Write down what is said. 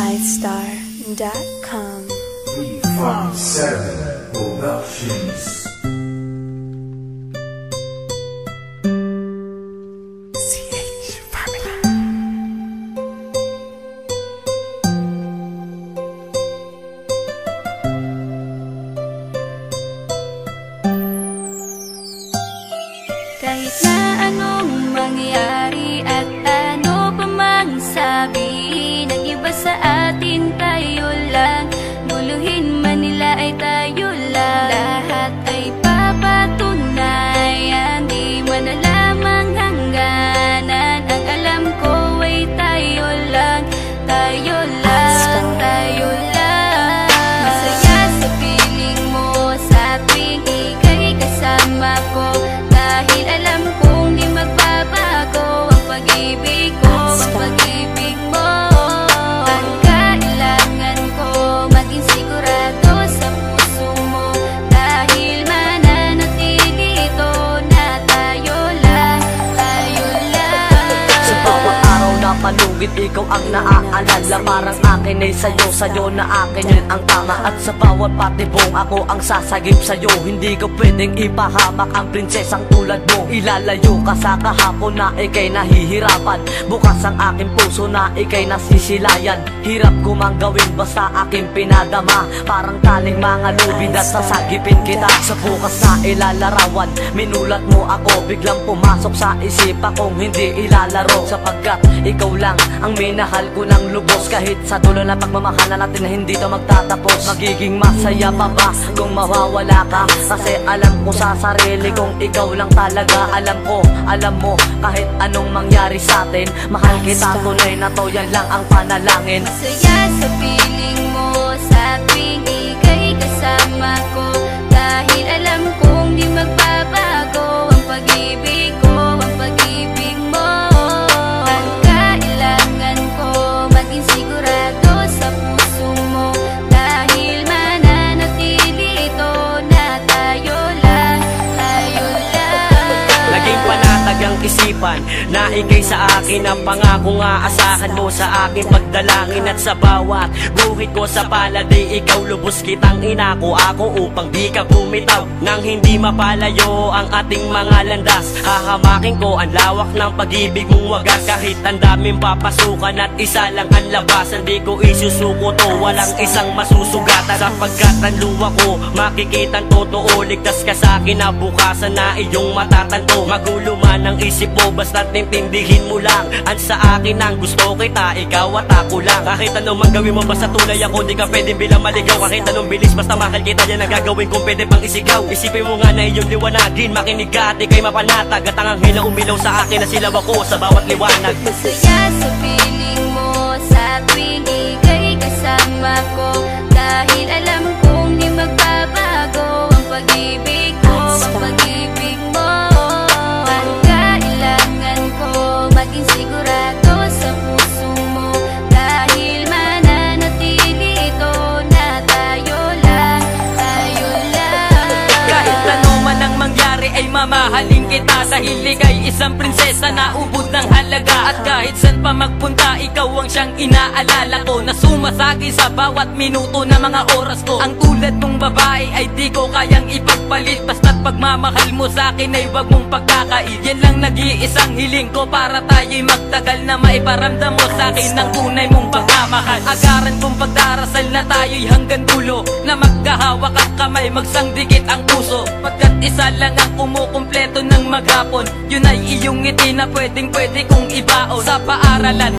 iStar.com. 357 Productions. Kahit na anong mangyari at ano pa mang sabi ng iba sa atin, tayo lang. Guluhin man nila ay tayo lang. Lahat ay papatunayan, di man alamang hangganan. Ang alam ko ay tayo lang, tayo lang, tayo lang. Masaya sa piling mo sa tuwing ika'y kasama ko, dahil alam kong di magbabago ang pag-ibig ko, ang pag-ibig mo. Ang kailangan ko maging sigurado sa puso mo, dahil mananatili ito na tayo lang, tayo lang. Sa bawat araw na palugit, ikaw ang naaalala. Parang akin ay sa'yo, sa'yo na akin yun ang tama. At sa bawat patibong, ako ang sasagip sa'yo. Hindi ko pwedeng ipahamak ang prinsesang tulad mo. Ilalayo ka sa kahapon na ika'y nahihirapan. Bukas ang aking puso na ika'y nasisilayan. Hirap ko mang gawin basta aking pinadama. Parang taling mga lubid at sasagipin kita. Sa bukas na ilalarawan, minulat mo ako. Biglang pumasok sa isipa kong hindi ilalaro. Sapagkat ikaw lang ang minahal ko ng lubos. Kahit sa dulo na pagmamahalan natin na hindi to magtatapos. Magiging masaya pa ba kung mawawala ka? Kasi alam ko sa sarili kong ikaw lang talaga. Alam ko, alam mo, kahit anong mangyari sa atin, mahal kita, tunay na to, yan lang ang panalangin. Masaya sa piling mo sa tuwing ika'y kasama ko, dahil alam kong di magbabago ang pag-ibig ko, ang pag-ibig mo. Ang kailangan ko maging sigurado sa puso mo, dahil mananatili ito na tayo lang, tayo lang. Naging panatag ang isipan na ikay sa akin ang pangako nga asahan mo sa aking pagdalangin. At sa bawat guhit ko sa palad ay ikaw lubos kitang inako ako upang di ka bumitaw. Nang hindi mapalayo ang ating mga landas, hahamakin ko ang lawak ng pag-ibig mong wagas. Kahit ang daming papasukan at isa lang ang labasan, di ko isusuko to, walang isang masusugatan. Sapagkat ang luwa ko makikitang totoo, ligtas ka sa akin na bukasan na iyong matatanto. Magulo man ang isip mo, basta't intindihin mo lang ang sa akin ang gusto kita, ikaw at ako lang. Kahit anong mang gawin mo, basta tunay ako, di ka pwedeng bilang maligaw. Kahit anong bilis, basta mahal kita, yan ang gagawin kung pwede pang isigaw. Isipin mo nga na iyong liwanagin, makinig ka at ika'y mapanatag. At ang anghel na umilaw sa akin na silaw ako sa bawat liwanag. Masaya sa piling mo sa tuwing ika'y kasama ko, dahil alam kong di magbabago ang pag-ibig ko, ang pag-ibig mo. Ang kailangan ko maging sigurado sa puso mo, dahil mananatili ito na tayo lang, tayo lang. Kahit ano man ang mangyari ay mamahalin kita, dahil ika'y isang prinsesa na ubod ng halaga. At kahit saan pa magpunta, ikaw ang siyang inaalala ko, na sumasagi sa bawat minuto na mga oras ko. Ang tulad mong babae ay di ko kayang ipagpalit, basta't pagmamahal mo sa akin ay wag mong pagkakait. Yan lang nag-iisang hiling ko para tayo'y magtagal, na maiparamdam mo sa akin ang tunay mong pagmamahal. Agaran kong pagdarasal na tayo'y hanggang dulo, na magkahawak ang kamay, magsangdikit ang puso. Pagkat isa lang ang kumukumpleto ng maghapon, yun ay iyong ngiti na pwedeng pwede kong ibaon sa paaralan.